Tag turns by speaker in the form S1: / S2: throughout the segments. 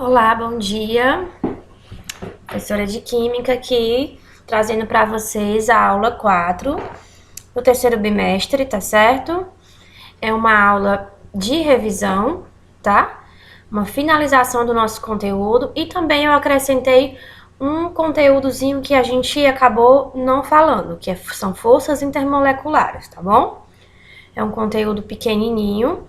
S1: Olá, bom dia. Professora de Química aqui, trazendo para vocês a aula 4 do terceiro bimestre, tá certo? É uma aula de revisão, tá? Uma finalização do nosso conteúdo e também eu acrescentei um conteúdozinho que a gente acabou não falando, que são forças intermoleculares, tá bom? É um conteúdo pequenininho,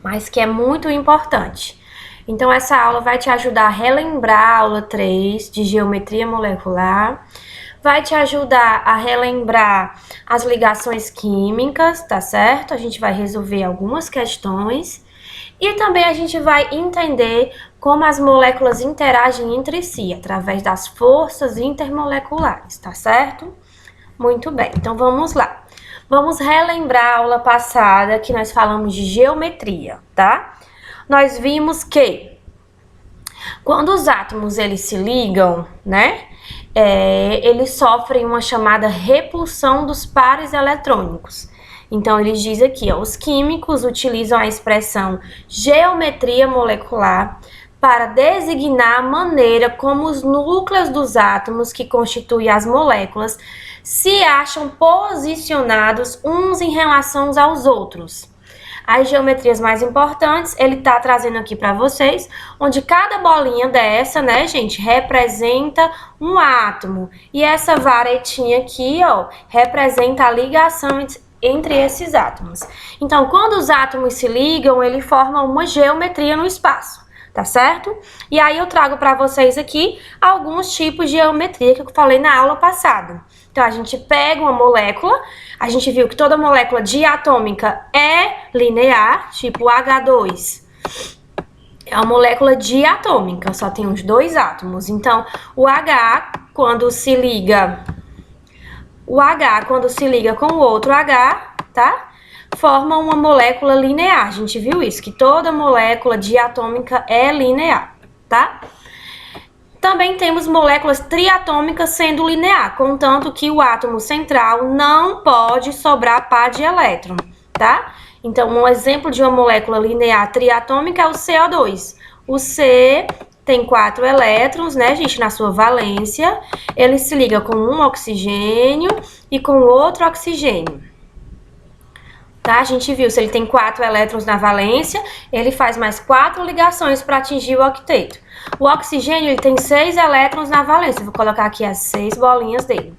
S1: mas que é muito importante. Então, essa aula vai te ajudar a relembrar a aula 3 de geometria molecular, vai te ajudar a relembrar as ligações químicas, tá certo? A gente vai resolver algumas questões e também a gente vai entender como as moléculas interagem entre si, através das forças intermoleculares, tá certo? Muito bem, então vamos lá. Vamos relembrar a aula passada que nós falamos de geometria, tá? Nós vimos que quando os átomos eles se ligam, né, eles sofrem uma chamada repulsão dos pares eletrônicos. Então, eles dizem aqui, ó, os químicos utilizam a expressão geometria molecular para designar a maneira como os núcleos dos átomos que constituem as moléculas se acham posicionados uns em relação aos outros. As geometrias mais importantes, ele tá trazendo aqui para vocês, onde cada bolinha dessa, né, gente, representa um átomo. E essa varetinha aqui, ó, representa a ligação entre esses átomos. Então, quando os átomos se ligam, ele forma uma geometria no espaço, tá certo? E aí eu trago para vocês aqui alguns tipos de geometria que eu falei na aula passada. Então, a gente pega uma molécula, a gente viu que toda molécula diatômica é linear, tipo H2. É uma molécula diatômica, só tem os dois átomos. Então, o H, quando se liga com o outro H, tá? Forma uma molécula linear. A gente viu isso, que toda molécula diatômica é linear, tá? Também temos moléculas triatômicas sendo linear, contanto que o átomo central não pode sobrar par de elétron, tá? Então, um exemplo de uma molécula linear triatômica é o CO2. O C tem 4 elétrons, né, gente, na sua valência. Ele se liga com um oxigênio e com outro oxigênio. Tá? A gente viu, se ele tem 4 elétrons na valência, ele faz mais 4 ligações para atingir o octeto. O oxigênio, ele tem 6 elétrons na valência. Vou colocar aqui as 6 bolinhas dele.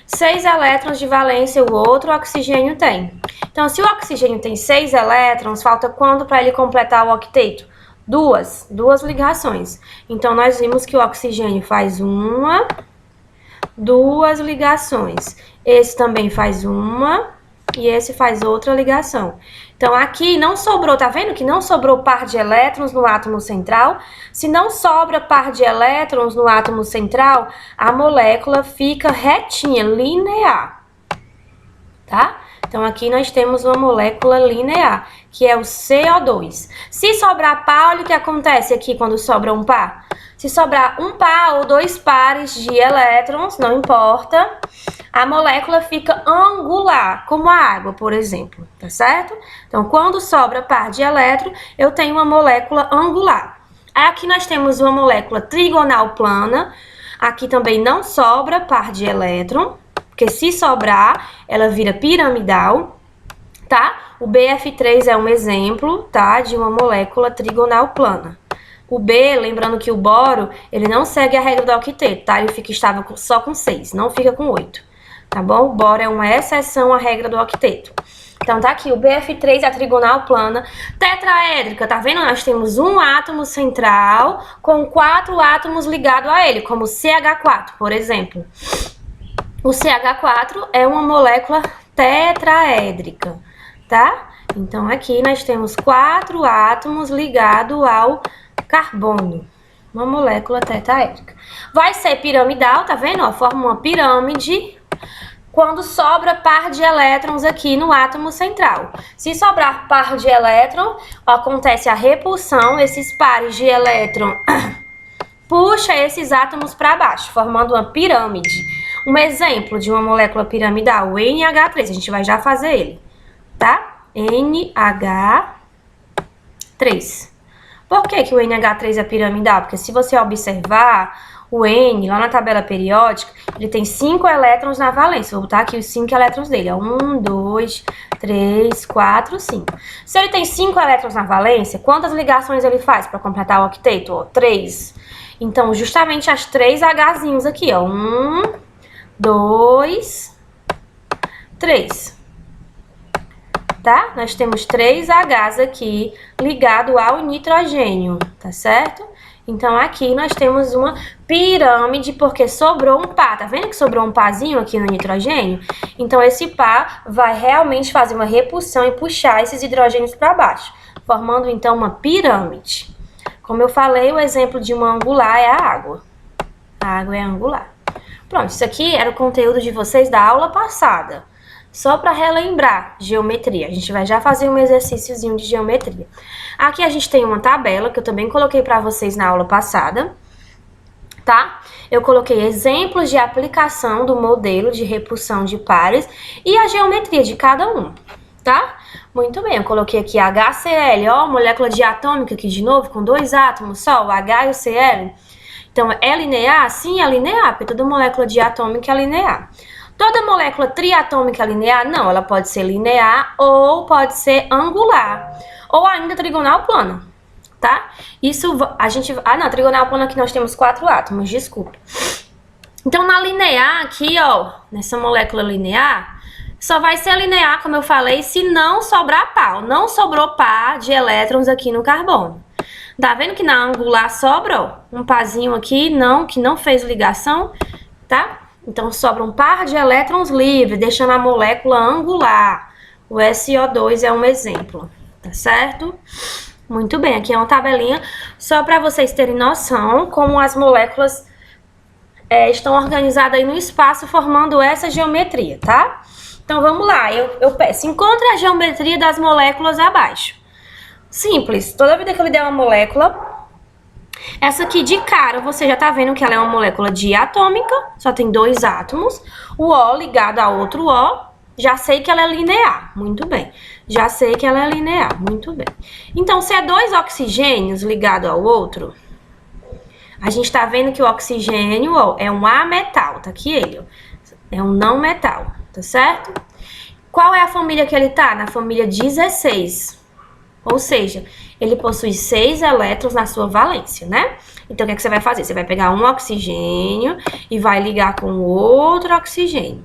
S1: 6 elétrons de valência o outro oxigênio tem. Então, se o oxigênio tem 6 elétrons, falta quanto para ele completar o octeto? Duas ligações. Então, nós vimos que o oxigênio faz 2 ligações. Esse também faz 1 e esse faz outra ligação. Então, aqui não sobrou, tá vendo que não sobrou par de elétrons no átomo central? Se não sobra par de elétrons no átomo central, a molécula fica retinha, linear, tá? Então, aqui nós temos uma molécula linear, que é o CO2. Se sobrar par, olha o que acontece aqui quando sobra um par. Se sobrar um par ou 2 pares de elétrons, não importa, a molécula fica angular, como a água, por exemplo, tá certo? Então, quando sobra par de elétron, eu tenho uma molécula angular. Aqui nós temos uma molécula trigonal plana. Aqui também não sobra par de elétron, porque se sobrar, ela vira piramidal, tá? O BF3 é um exemplo, tá, de uma molécula trigonal plana. O B, lembrando que o boro, ele não segue a regra do octeto, tá? Ele fica estável só com 6, não fica com 8, tá bom? O boro é uma exceção à regra do octeto. Então, tá aqui, o BF3 é a trigonal plana, tetraédrica, tá vendo? Nós temos um átomo central com 4 átomos ligados a ele, como o CH4, por exemplo. O CH4 é uma molécula tetraédrica, tá? Então, aqui nós temos 4 átomos ligados ao carbono, uma molécula tetraédrica. Vai ser piramidal, tá vendo? Ó, forma uma pirâmide quando sobra par de elétrons aqui no átomo central. Se sobrar par de elétron, acontece a repulsão, esses pares de elétron puxa esses átomos para baixo, formando uma pirâmide. Um exemplo de uma molécula piramidal, o NH3, a gente vai já fazer ele, tá? NH3. Por que que o NH3 é piramidal? Porque se você observar, o N, lá na tabela periódica, ele tem 5 elétrons na valência. Vou botar aqui os 5 elétrons dele. 1, 2, 3, 4, 5. Se ele tem 5 elétrons na valência, quantas ligações ele faz para completar o octeto? 3. Então, justamente as 3 Hzinhos aqui, ó. 1, 2, 3. Tá? Nós temos 3 Hs aqui ligado ao nitrogênio, tá certo? Então, aqui nós temos uma pirâmide, porque sobrou um par. Tá vendo que sobrou um parzinho aqui no nitrogênio? Então, esse par vai realmente fazer uma repulsão e puxar esses hidrogênios para baixo, formando, então, uma pirâmide. Como eu falei, o exemplo de uma angular é a água. A água é angular. Pronto, isso aqui era o conteúdo de vocês da aula passada. Só para relembrar, geometria. A gente vai já fazer um exercíciozinho de geometria. Aqui a gente tem uma tabela que eu também coloquei para vocês na aula passada, tá? Eu coloquei exemplos de aplicação do modelo de repulsão de pares e a geometria de cada um, tá? Muito bem, eu coloquei aqui HCl, ó, molécula diatômica aqui de novo, com 2 átomos só, o H e o Cl. Então, é linear? Sim, é linear, porque toda molécula diatômica é linear. Toda molécula triatômica linear? Não, ela pode ser linear ou pode ser angular. Ou ainda trigonal plana, tá? Isso a gente... Ah, não, trigonal plana aqui nós temos 4 átomos, desculpa. Então, na linear aqui, ó, nessa molécula linear, só vai ser linear, como eu falei, se não sobrar par. Não sobrou par de elétrons aqui no carbono. Tá vendo que na angular sobrou um parzinho aqui, que não fez ligação, tá? Então, sobra um par de elétrons livres, deixando a molécula angular. O SO2 é um exemplo, tá certo? Muito bem, aqui é uma tabelinha só para vocês terem noção como as moléculas estão organizadas aí no espaço, formando essa geometria, tá? Então, vamos lá, eu peço, encontre a geometria das moléculas abaixo. Simples, toda vida que eu lhe der uma molécula... Essa aqui de cara, você já tá vendo que ela é uma molécula diatômica, só tem 2 átomos. O O ligado a outro O, já sei que ela é linear, muito bem. Já sei que ela é linear, muito bem. Então, se é 2 oxigênios ligados ao outro, a gente tá vendo que o oxigênio, ó, é um ametal, tá aqui ele, ó. É um não metal, tá certo? Qual é a família que ele tá? Na família 16. Ou seja, ele possui 6 elétrons na sua valência, né? Então, o que é que você vai fazer? Você vai pegar um oxigênio e vai ligar com outro oxigênio.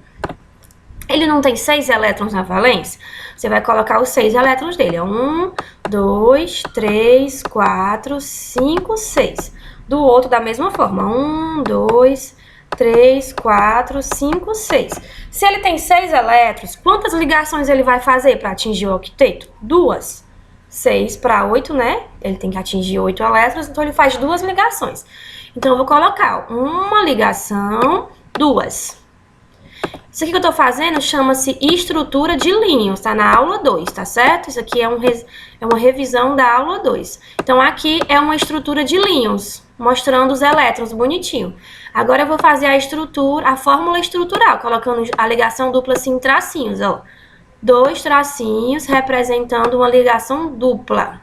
S1: Ele não tem 6 elétrons na valência? Você vai colocar os 6 elétrons dele. 1, 2, 3, 4, 5, 6. Do outro, da mesma forma. 1, 2, 3, 4, 5, 6. Se ele tem 6 elétrons, quantas ligações ele vai fazer para atingir o octeto? 2. 6 para 8, né? Ele tem que atingir 8 elétrons, então ele faz 2 ligações. Então, eu vou colocar uma ligação, 2. Isso aqui que eu tô fazendo chama-se estrutura de Linus, tá na aula 2, tá certo? Isso aqui é uma revisão da aula 2. Então, aqui é uma estrutura de Linus, mostrando os elétrons bonitinho. Agora, eu vou fazer a fórmula estrutural, colocando a ligação dupla assim em tracinhos, ó. 2 tracinhos representando uma ligação dupla.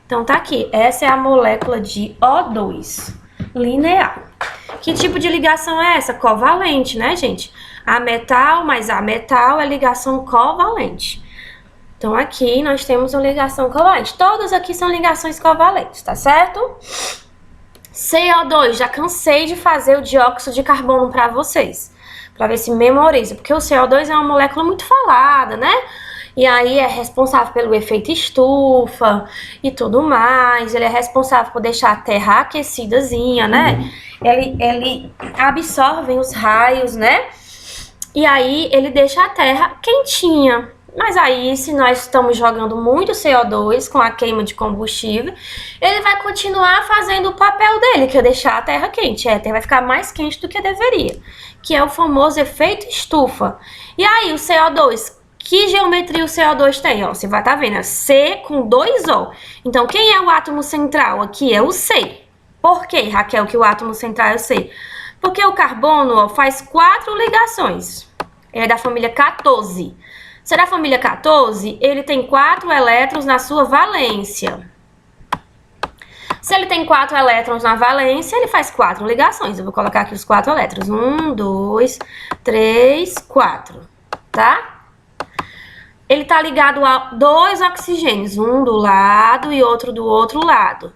S1: Então, tá aqui. Essa é a molécula de O2, linear. Que tipo de ligação é essa? Covalente, né, gente? Ametal mais ametal é ligação covalente. Então, aqui nós temos uma ligação covalente. Todas aqui são ligações covalentes, tá certo? CO2, já cansei de fazer o dióxido de carbono para vocês. Para ver se memoriza, porque o CO2 é uma molécula muito falada, né? E aí é responsável pelo efeito estufa e tudo mais. Ele é responsável por deixar a Terra aquecidazinha, né? Ele absorve os raios, né? E aí ele deixa a Terra quentinha. Mas aí, se nós estamos jogando muito CO2 com a queima de combustível, ele vai continuar fazendo o papel dele, que é deixar a Terra quente. A Terra vai ficar mais quente do que deveria, que é o famoso efeito estufa. E aí, o CO2, que geometria o CO2 tem? Ó, você vai estar vendo, é C com 2 O. Então, quem é o átomo central aqui? É o C. Por que, Raquel, que o átomo central é o C? Porque o carbono, ó, faz 4 ligações. Ele é da família 14. Se é da família 14, ele tem 4 elétrons na sua valência. Se ele tem 4 elétrons na valência, ele faz 4 ligações. Eu vou colocar aqui os 4 elétrons. 1, 2, 3, 4, tá? Ele tá ligado a 2 oxigênios, um do lado e outro do outro lado.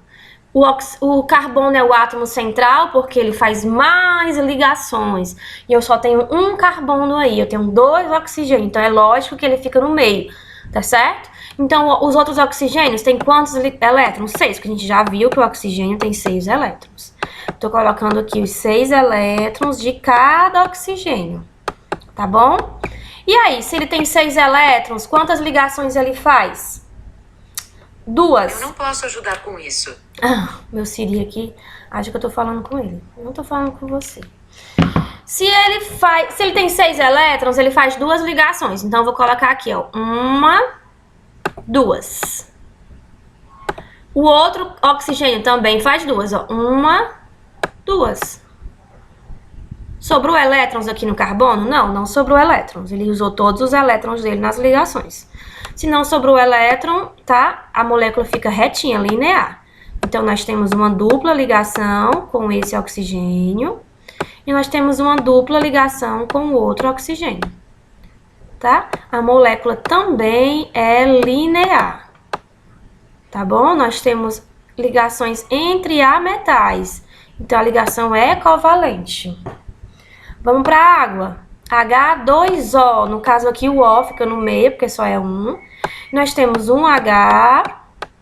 S1: O carbono é o átomo central porque ele faz mais ligações. E eu só tenho um carbono aí, eu tenho 2 oxigênios, então é lógico que ele fica no meio, tá certo? Então, os outros oxigênios têm quantos elétrons? 6, que a gente já viu que o oxigênio tem 6 elétrons. Tô colocando aqui os 6 elétrons de cada oxigênio, tá bom? E aí, se ele tem 6 elétrons, quantas ligações ele faz? 2.
S2: Eu não posso ajudar com isso.
S1: Meu Siri aqui, acho que eu tô falando com ele. Não tô falando com você. Se ele tem 6 elétrons, ele faz 2 ligações. Então, eu vou colocar aqui, ó. 1, 2. O outro oxigênio também faz 2, ó. 1, 2. Sobrou elétrons aqui no carbono? Não, não sobrou elétrons. Ele usou todos os elétrons dele nas ligações. Se não sobrou elétron, tá? A molécula fica retinha, linear. Então, nós temos uma dupla ligação com esse oxigênio. E nós temos uma dupla ligação com o outro oxigênio. Tá? A molécula também é linear. Tá bom? Nós temos ligações entre ametais. Então, a ligação é covalente. Vamos para a água. H2O. No caso aqui, o O fica no meio, porque só é um. Nós temos um H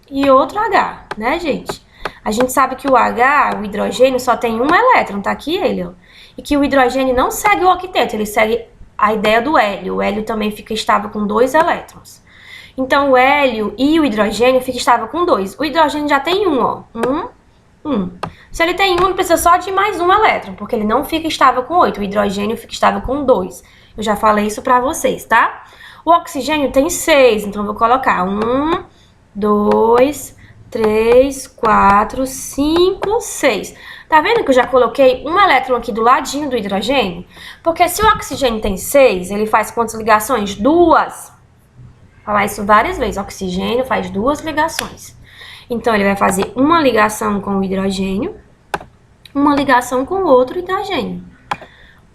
S1: e outro H, né, gente? A gente sabe que o H, o hidrogênio, só tem um elétron, tá aqui ele, ó. E que o hidrogênio não segue o octeto, ele segue a ideia do hélio. O hélio também fica estável com 2 elétrons. Então, o hélio e o hidrogênio fica estável com 2. O hidrogênio já tem um, ó. 1. Se ele tem 1, ele precisa só de mais um elétron, porque ele não fica estável com 8. O hidrogênio fica estável com 2. Eu já falei isso pra vocês, tá? O oxigênio tem 6, então eu vou colocar 1, 2, 3, 4, 5, 6. Tá vendo que eu já coloquei um elétron aqui do ladinho do hidrogênio? Porque se o oxigênio tem 6, ele faz quantas ligações? 2. Vou falar isso várias vezes. O oxigênio faz 2 ligações. Então, ele vai fazer uma ligação com o hidrogênio, uma ligação com o outro hidrogênio.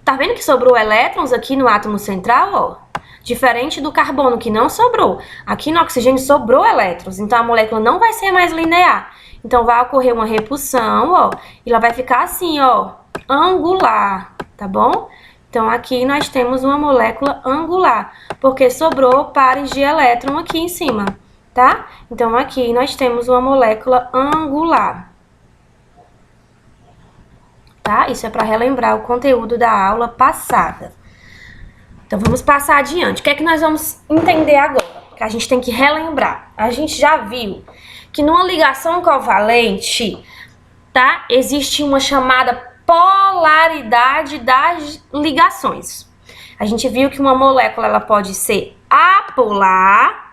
S1: Tá vendo que sobrou elétrons aqui no átomo central, ó? Diferente do carbono, que não sobrou. Aqui no oxigênio sobrou elétrons, então a molécula não vai ser mais linear. Então, vai ocorrer uma repulsão, ó, e ela vai ficar assim, ó, angular, tá bom? Então, aqui nós temos uma molécula angular, porque sobrou pares de elétron aqui em cima, tá? Então, aqui nós temos uma molécula angular. Tá? Isso é para relembrar o conteúdo da aula passada. Então, vamos passar adiante. O que é que nós vamos entender agora? Que a gente tem que relembrar. A gente já viu que numa ligação covalente, tá? Existe uma chamada polaridade das ligações. A gente viu que uma molécula ela pode ser apolar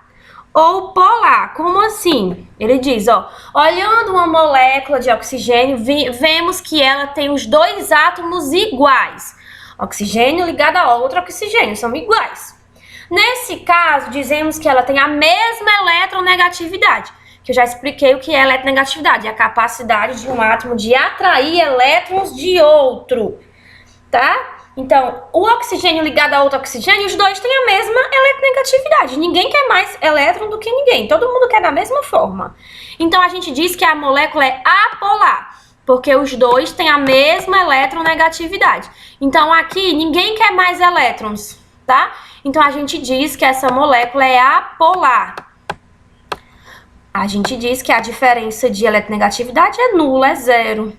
S1: ou polar. Como assim? Ele diz, ó, olhando uma molécula de oxigênio, vemos que ela tem os 2 átomos iguais. Oxigênio ligado a outro oxigênio, são iguais. Nesse caso, dizemos que ela tem a mesma eletronegatividade, que eu já expliquei o que é eletronegatividade, é a capacidade de um átomo de atrair elétrons de outro, tá? Então, o oxigênio ligado a outro oxigênio, os dois têm a mesma eletronegatividade. Ninguém quer mais elétron do que ninguém. Todo mundo quer da mesma forma. Então, a gente diz que a molécula é apolar, porque os dois têm a mesma eletronegatividade. Então, aqui, ninguém quer mais elétrons, tá? Então, a gente diz que essa molécula é apolar. A gente diz que a diferença de eletronegatividade é nula, é 0.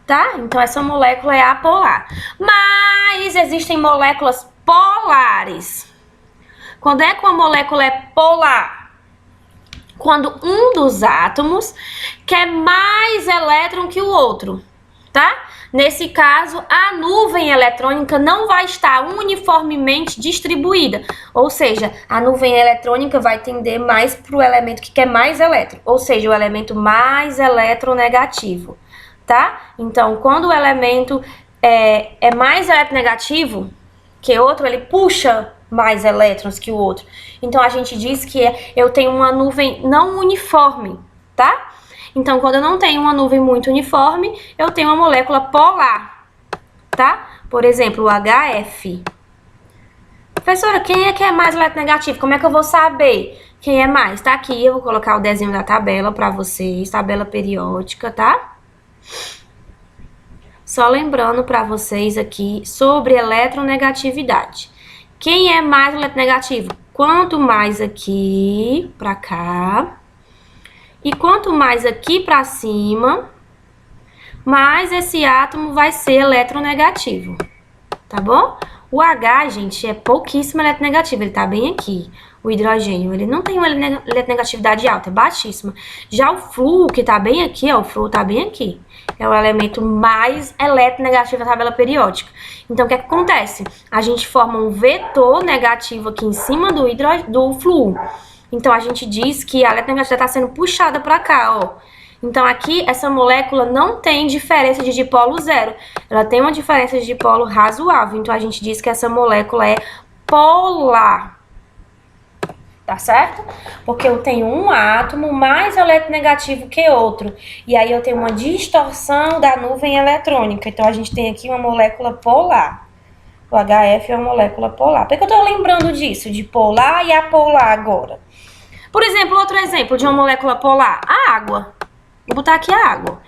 S1: Tá? Então, essa molécula é apolar. Mas existem moléculas polares. Quando é que uma molécula é polar? Quando um dos átomos quer mais elétron que o outro, tá? Nesse caso, a nuvem eletrônica não vai estar uniformemente distribuída. Ou seja, a nuvem eletrônica vai tender mais para o elemento que quer mais elétron. Ou seja, o elemento mais eletronegativo. Tá? Então, quando o elemento é mais eletronegativo que outro, ele puxa mais elétrons que o outro. Então, a gente diz que eu tenho uma nuvem não uniforme, tá? Então, quando eu não tenho uma nuvem muito uniforme, eu tenho uma molécula polar, tá? Por exemplo, o HF. Professora, quem é que é mais eletronegativo? Como é que eu vou saber quem é mais? Tá aqui, eu vou colocar o desenho da tabela pra vocês, tabela periódica, tá? Só lembrando pra vocês aqui sobre eletronegatividade. Quem é mais eletronegativo? Quanto mais aqui pra cá, e quanto mais aqui pra cima, mais esse átomo vai ser eletronegativo, tá bom? O H, gente, é pouquíssimo eletronegativo, ele tá bem aqui. O hidrogênio, ele não tem uma eletronegatividade alta, é baixíssima. Já o flúor, que tá bem aqui, ó, o flúor tá bem aqui. É o elemento mais eletronegativo da tabela periódica. Então, o que é que acontece? A gente forma um vetor negativo aqui em cima do flúor. Então, a gente diz que a eletronegatividade tá sendo puxada pra cá, ó. Então, aqui, essa molécula não tem diferença de dipolo zero. Ela tem uma diferença de dipolo razoável. Então, a gente diz que essa molécula é polar. Tá certo? Porque eu tenho um átomo mais eletronegativo que outro. E aí, eu tenho uma distorção da nuvem eletrônica. Então, a gente tem aqui uma molécula polar. O HF é uma molécula polar. Por que eu tô lembrando disso? De polar e apolar agora. Por exemplo, outro exemplo de uma molécula polar. A água. Vou botar aqui a água.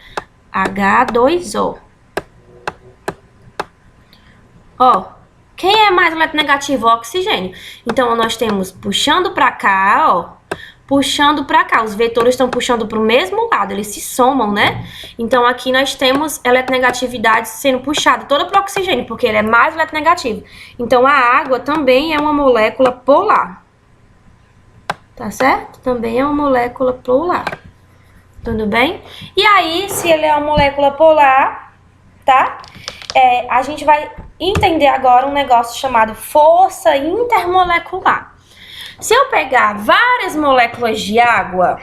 S1: H2O. Ó, quem é mais eletronegativo? O oxigênio. Então, nós temos puxando pra cá, ó. Puxando pra cá. Os vetores estão puxando pro mesmo lado, eles se somam, né? Então, aqui nós temos eletronegatividade sendo puxada toda pro oxigênio, porque ele é mais eletronegativo. Então, a água também é uma molécula polar. Tá certo? Também é uma molécula polar. Tudo bem? E aí, se ele é uma molécula polar, tá? A gente vai entender agora um negócio chamado força intermolecular. Se eu pegar várias moléculas de água,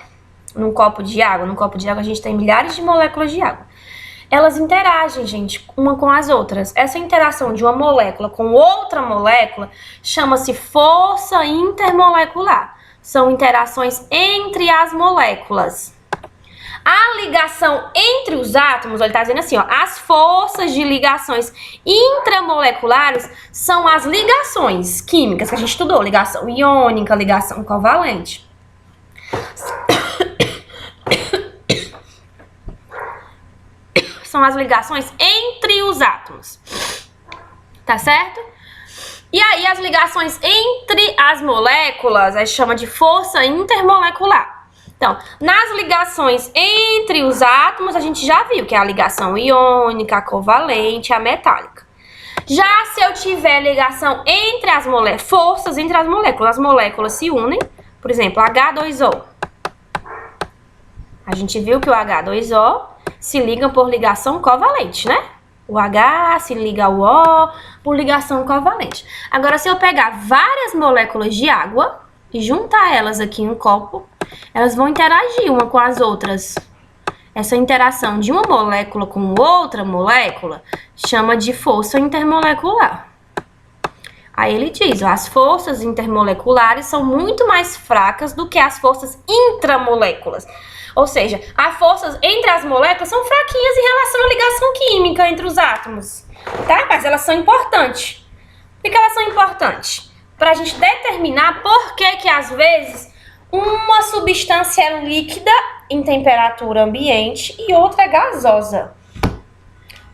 S1: num copo de água a gente tem milhares de moléculas de água. Elas interagem, gente, uma com as outras. Essa interação de uma molécula com outra molécula chama-se força intermolecular. São interações entre as moléculas. A ligação entre os átomos, ele está dizendo assim, ó, as forças de ligações intramoleculares são as ligações químicas que a gente estudou, ligação iônica, ligação covalente. São as ligações entre os átomos, tá certo? E aí as ligações entre as moléculas, a gente chama de força intermolecular. Então, nas ligações entre os átomos, a gente já viu que é a ligação iônica, a covalente, a metálica. Já se eu tiver ligação entre as moléculas, forças entre as moléculas se unem, por exemplo, H2O. A gente viu que o H2O se liga por ligação covalente, né? O H se liga ao O por ligação covalente. Agora, se eu pegar várias moléculas de água e juntar elas aqui em um copo, elas vão interagir uma com as outras. Essa interação de uma molécula com outra molécula chama de força intermolecular. Aí ele diz, ó, as forças intermoleculares são muito mais fracas do que as forças intramoléculas. Ou seja, as forças entre as moléculas são fraquinhas em relação à ligação química entre os átomos, tá? Mas elas são importantes. Por que elas são importantes? Para a gente determinar por que às vezes uma substância é líquida em temperatura ambiente e outra é gasosa.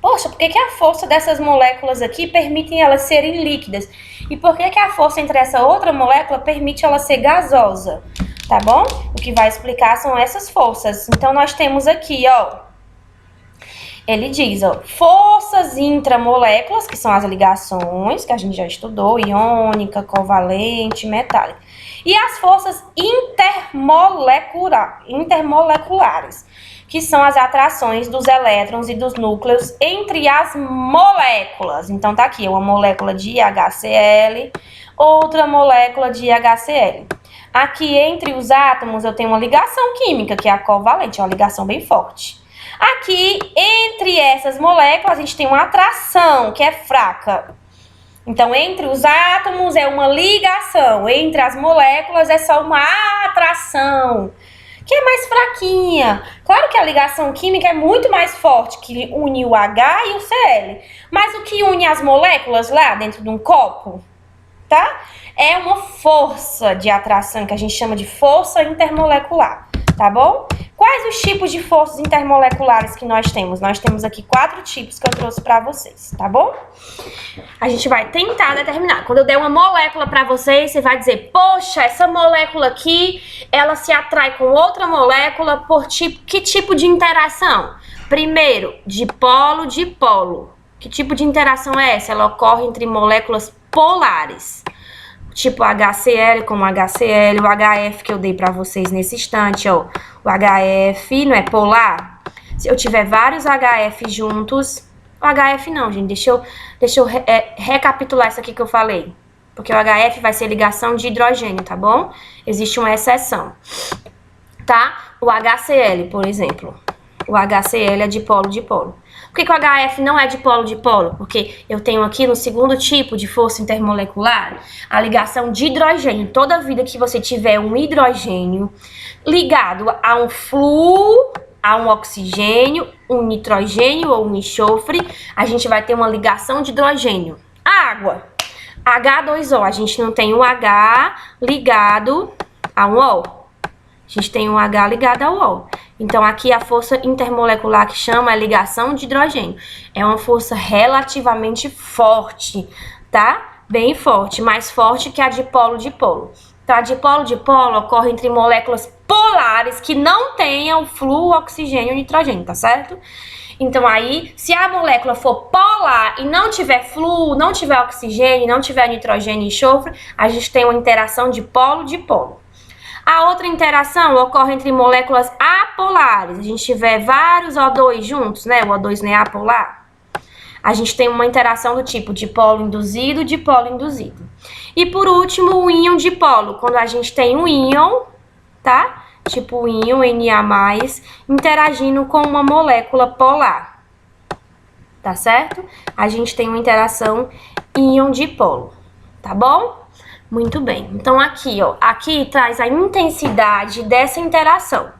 S1: Poxa, por que a força dessas moléculas aqui permitem elas serem líquidas? E por que a força entre essa outra molécula permite ela ser gasosa? Tá bom? O que vai explicar são essas forças. Então, nós temos aqui, ó. Ele diz, ó, forças intramoléculas, que são as ligações, que a gente já estudou, iônica, covalente, metálica. E as forças intermoleculares, que são as atrações dos elétrons e dos núcleos entre as moléculas. Então, tá aqui uma molécula de HCl, outra molécula de HCl. Aqui, entre os átomos, eu tenho uma ligação química, que é a covalente, é uma ligação bem forte. Aqui, entre essas moléculas, a gente tem uma atração, que é fraca. Então, entre os átomos é uma ligação, entre as moléculas é só uma atração. que é mais fraquinha. Claro que a ligação química é muito mais forte, que une o H e o Cl. Mas o que une as moléculas lá dentro de um copo, tá? É uma força de atração, que a gente chama de força intermolecular, tá bom? Quais os tipos de forças intermoleculares que nós temos? Nós temos aqui 4 tipos que eu trouxe para vocês, tá bom? A gente vai tentar determinar. Quando eu der uma molécula para vocês, você vai dizer, poxa, essa molécula aqui, ela se atrai com outra molécula por tipo, que tipo de interação? Primeiro, dipolo-dipolo. Que tipo de interação é essa? Ela ocorre entre moléculas polares. Tipo HCl com HCl, o HF que eu dei para vocês nesse instante, ó. O HF não é polar? Se eu tiver vários HF juntos... O HF não, gente. Deixa eu recapitular isso aqui que eu falei. Porque o HF vai ser ligação de hidrogênio, tá bom? Existe uma exceção. Tá? O HCl, por exemplo. O HCl é dipolo-dipolo. Por que o HF não é dipolo-dipolo? Porque eu tenho aqui no segundo tipo de força intermolecular a ligação de hidrogênio. Toda vida que você tiver um hidrogênio ligado a um flúor, a um oxigênio, um nitrogênio ou um enxofre, a gente vai ter uma ligação de hidrogênio. A água, H2O, a gente não tem um H ligado a um O. A gente tem um H ligado ao O. Então, aqui a força intermolecular que chama é ligação de hidrogênio. É uma força relativamente forte, tá? Bem forte, mais forte que a dipolo-dipolo. Tá? Dipolo-dipolo ocorre entre moléculas polares que não tenham flúor, oxigênio e nitrogênio, tá certo? Então, aí, se a molécula for polar e não tiver flúor, não tiver oxigênio, não tiver nitrogênio e enxofre, a gente tem uma interação de polo-dipolo. A outra interação ocorre entre moléculas apolares. A gente tiver vários O2 juntos, né? O O2 não é apolar. A gente tem uma interação do tipo dipolo induzido, dipolo induzido. E por último, o íon dipolo, quando a gente tem um íon, tá? Tipo o íon Na+, interagindo com uma molécula polar. Tá certo? A gente tem uma interação íon dipolo, tá bom? Muito bem. Então, aqui, ó, aqui traz a intensidade dessa interação.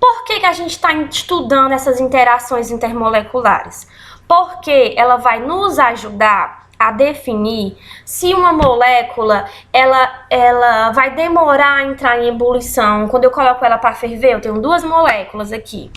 S1: Por que a gente está estudando essas interações intermoleculares? Porque ela vai nos ajudar a definir se uma molécula, ela vai demorar a entrar em ebulição. Quando eu coloco ela para ferver, eu tenho duas moléculas aqui.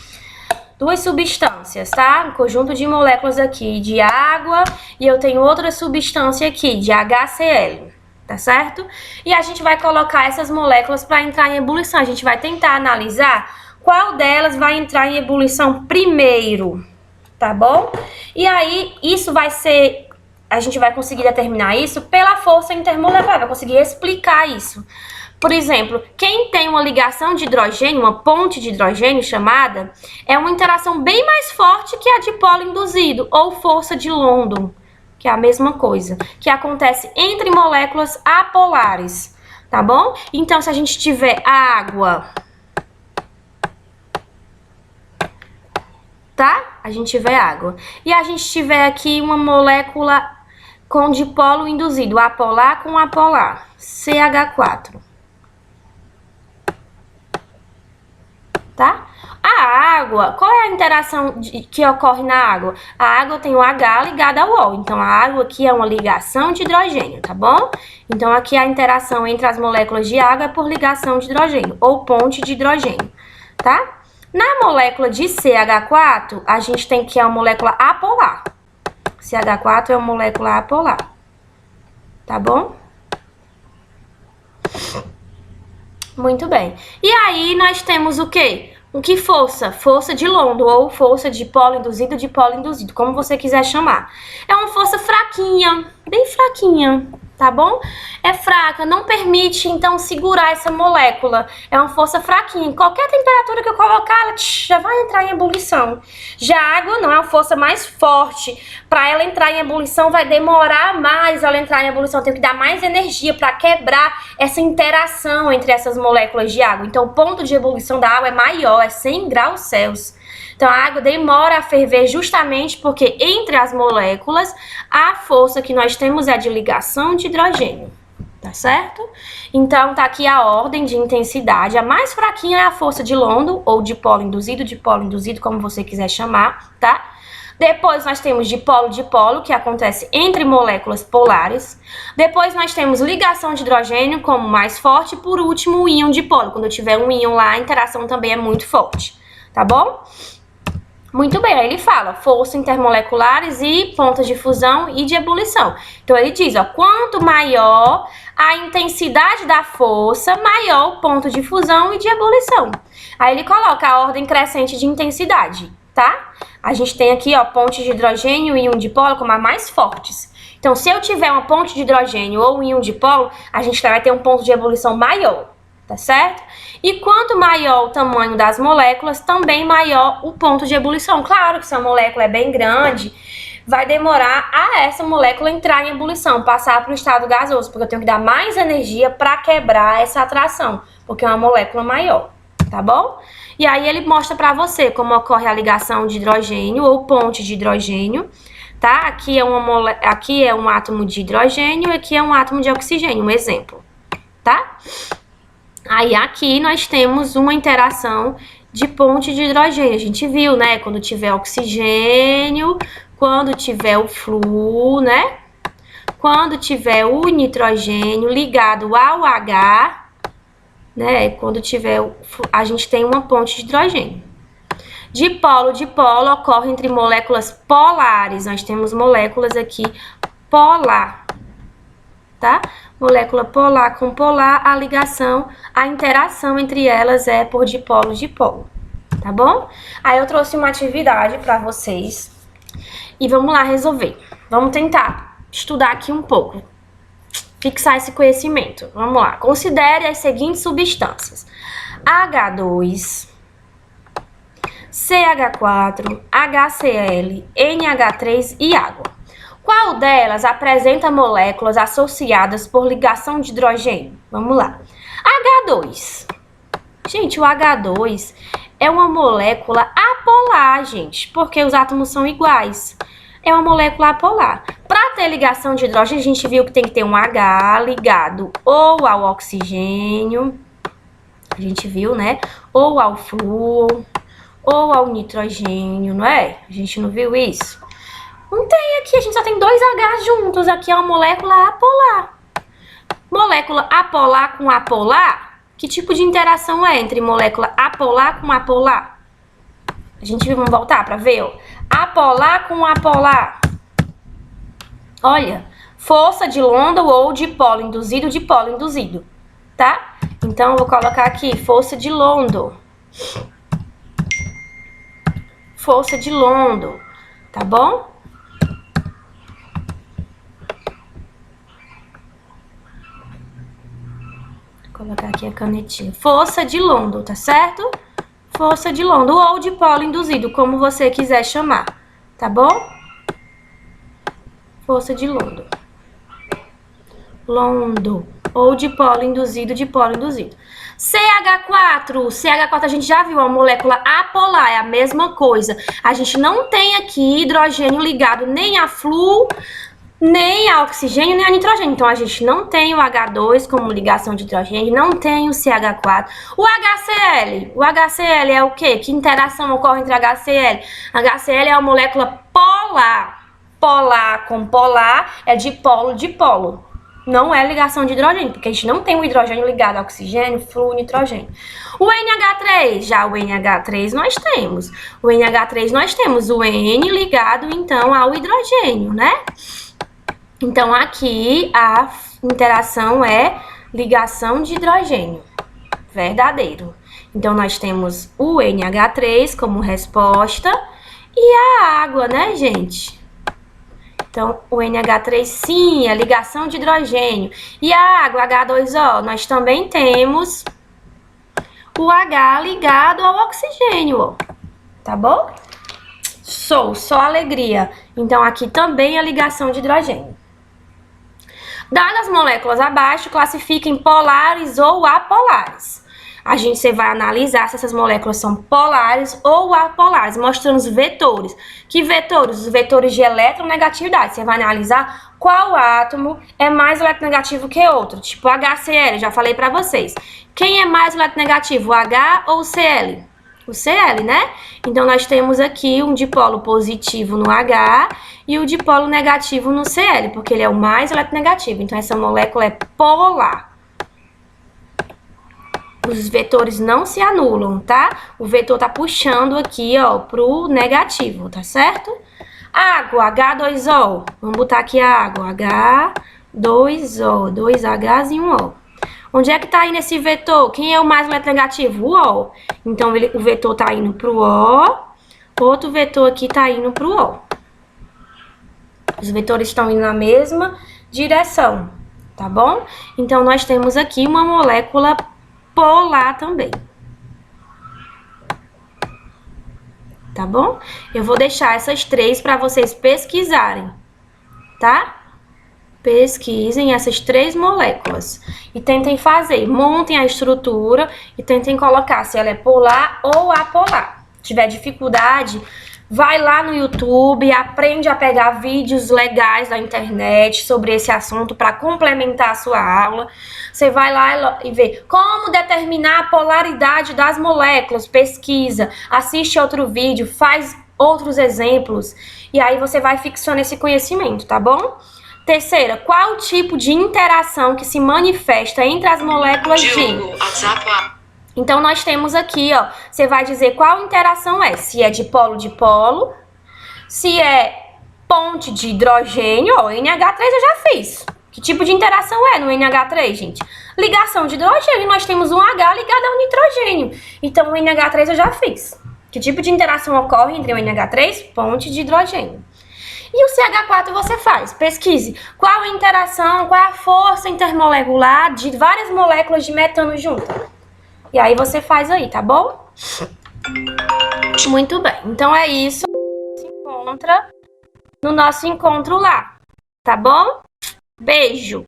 S1: Duas substâncias, tá? Um conjunto de moléculas aqui de água e eu tenho outra substância aqui de HCl. Tá certo? E a gente vai colocar essas moléculas para entrar em ebulição. A gente vai tentar analisar qual delas vai entrar em ebulição primeiro, tá bom? E aí, isso vai ser... A gente vai conseguir determinar isso pela força intermolecular, vai conseguir explicar isso. Por exemplo, quem tem uma ligação de hidrogênio, uma ponte de hidrogênio chamada, é uma interação bem mais forte que a dipolo induzido, ou força de London, que é a mesma coisa, que acontece entre moléculas apolares, tá bom? Então, se a gente tiver água, tá? A gente tiver água. E a gente tiver aqui uma molécula com dipolo induzido, apolar com apolar, CH4. Tá? A água, qual é a interação que ocorre na água? A água tem o H ligado ao O, então a água aqui é uma ligação de hidrogênio, tá bom? Então aqui a interação entre as moléculas de água é por ligação de hidrogênio, ou ponte de hidrogênio, tá? Na molécula de CH4, a gente tem que é uma molécula apolar. CH4 é uma molécula apolar, tá bom? Muito bem. E aí nós temos o quê? O que força? Força de London ou força de polo induzido, como você quiser chamar. É uma força fraquinha, bem fraquinha, tá bom? É fraca, não permite, então, segurar essa molécula. É uma força fraquinha. Qualquer temperatura que eu colocar, ela já vai entrar em ebulição. Já a água não, é uma força mais forte. Para ela entrar em ebulição, vai demorar mais ela entrar em ebulição. Tem que dar mais energia para quebrar essa interação entre essas moléculas de água. Então, o ponto de ebulição da água é maior, é 100 graus Celsius. Então, a água demora a ferver justamente porque entre as moléculas, a força que nós temos é de ligação de hidrogênio. tá certo? Então, tá aqui a ordem de intensidade. A mais fraquinha é a força de London, ou dipolo induzido, como você quiser chamar, tá? Depois nós temos dipolo, que acontece entre moléculas polares. Depois nós temos ligação de hidrogênio como mais forte. E por último, o íon dipolo. Quando eu tiver um íon lá, a interação também é muito forte, tá bom? Muito bem, aí ele fala força intermoleculares e pontas de fusão e de ebulição. Então ele diz, ó, quanto maior a intensidade da força, maior o ponto de fusão e de ebulição. Aí ele coloca a ordem crescente de intensidade, tá? A gente tem aqui, ó, pontes de hidrogênio e íon dipolo como as mais fortes. Então, se eu tiver uma ponte de hidrogênio ou um íon dipolo, a gente vai ter um ponto de ebulição maior, tá certo? E quanto maior o tamanho das moléculas, também maior o ponto de ebulição. Claro que se a molécula é bem grande, vai demorar a essa molécula entrar em ebulição, passar para o estado gasoso, porque eu tenho que dar mais energia para quebrar essa atração, porque é uma molécula maior, tá bom? E aí ele mostra para você como ocorre a ligação de hidrogênio ou ponte de hidrogênio, tá? Aqui é um átomo de hidrogênio e aqui é um átomo de oxigênio, um exemplo, tá? Aí aqui nós temos uma interação de ponte de hidrogênio. A gente viu, né? Quando tiver oxigênio, quando tiver o flúor, né? Quando tiver o nitrogênio ligado ao H, né? Quando tiver a gente tem uma ponte de hidrogênio. Dipolo ocorre entre moléculas polares. Nós temos moléculas aqui polar, tá? Molécula polar com polar, a interação entre elas é por dipolo, tá bom? Aí eu trouxe uma atividade para vocês e vamos lá resolver. Vamos tentar estudar aqui um pouco, fixar esse conhecimento. Vamos lá, considere as seguintes substâncias: H2, CH4, HCl, NH3 e água. Qual delas apresenta moléculas associadas por ligação de hidrogênio? Vamos lá. H2. Gente, o H2 é uma molécula apolar, gente, porque os átomos são iguais. É uma molécula apolar. Para ter ligação de hidrogênio, a gente viu que tem que ter um H ligado ou ao oxigênio, a gente viu, né? Ou ao flúor, ou ao nitrogênio, não é? A gente não viu isso? Não tem aqui, a gente só tem dois H juntos. Aqui é uma molécula apolar. Molécula apolar com apolar, que tipo de interação é entre molécula apolar com apolar? A gente vamos voltar para ver, ó. Apolar com apolar. Olha, força de London ou dipolo induzido, tá? Então, eu vou colocar aqui, força de London. Força de London, tá bom? Vou colocar aqui a canetinha. Força de London, tá certo? Força de London ou dipolo induzido, como você quiser chamar, tá bom? Força de London. London ou dipolo induzido. CH4 a gente já viu, a molécula apolar, é a mesma coisa. A gente não tem aqui hidrogênio ligado nem a flúor, nem a oxigênio, nem a nitrogênio. Então, a gente não tem o H2 como ligação de hidrogênio, não tem o CH4. O HCl é o quê? Que interação ocorre entre HCl? HCl é uma molécula polar. Polar com polar é dipolo. Não é ligação de hidrogênio, porque a gente não tem o hidrogênio ligado ao oxigênio, flúor, nitrogênio. O NH3, já o NH3 nós temos. O NH3 nós temos o N ligado, então, ao hidrogênio, né? Então, aqui a interação é ligação de hidrogênio, verdadeiro. Então, nós temos o NH3 como resposta e a água, né, gente? Então, o NH3 sim, é ligação de hidrogênio. E a água, H2O, nós também temos o H ligado ao oxigênio, ó. Tá bom? Só alegria. Então, aqui também é ligação de hidrogênio. Dadas as moléculas abaixo, classifiquem polares ou apolares. Você vai analisar se essas moléculas são polares ou apolares, mostrando os vetores. Que vetores? Os vetores de eletronegatividade. Você vai analisar qual átomo é mais eletronegativo que outro, tipo HCl, já falei para vocês. Quem é mais eletronegativo, o H ou o Cl? O Cl, né? Então, nós temos aqui um dipolo positivo no H e o dipolo negativo no Cl, porque ele é o mais eletronegativo. Então, essa molécula é polar. Os vetores não se anulam, tá? O vetor tá puxando aqui, ó, pro negativo, tá certo? Água, H2O. Vamos botar aqui a água, H2O, 2 Hs e um O. Onde é que tá indo esse vetor? Quem é o mais eletronegativo? O O. Então, o vetor tá indo pro O, outro vetor aqui tá indo pro O. Os vetores estão indo na mesma direção, tá bom? Então, nós temos aqui uma molécula polar também. Tá bom? Eu vou deixar essas três para vocês pesquisarem, tá? Pesquisem essas três moléculas e tentem fazer, montem a estrutura e tentem colocar se ela é polar ou apolar. Se tiver dificuldade, vai lá no YouTube, aprende a pegar vídeos legais da internet sobre esse assunto para complementar a sua aula. Você vai lá e vê como determinar a polaridade das moléculas, pesquisa, assiste outro vídeo, faz outros exemplos e aí você vai fixando esse conhecimento, tá bom? Terceira, qual o tipo de interação que se manifesta entre as moléculas de... Então, nós temos aqui, ó, você vai dizer qual interação é. Se é dipolo-dipolo, se é ponte de hidrogênio, ó, NH3 eu já fiz. Que tipo de interação é no NH3, gente? Ligação de hidrogênio, nós temos um H ligado a um nitrogênio. Então, o NH3 eu já fiz. Que tipo de interação ocorre entre o NH3? Ponte de hidrogênio. E o CH4 você faz, pesquise qual a interação, qual é a força intermolecular de várias moléculas de metano juntas. E aí você faz aí, tá bom? Muito bem, então é isso. Se encontra no nosso encontro lá, tá bom? Beijo!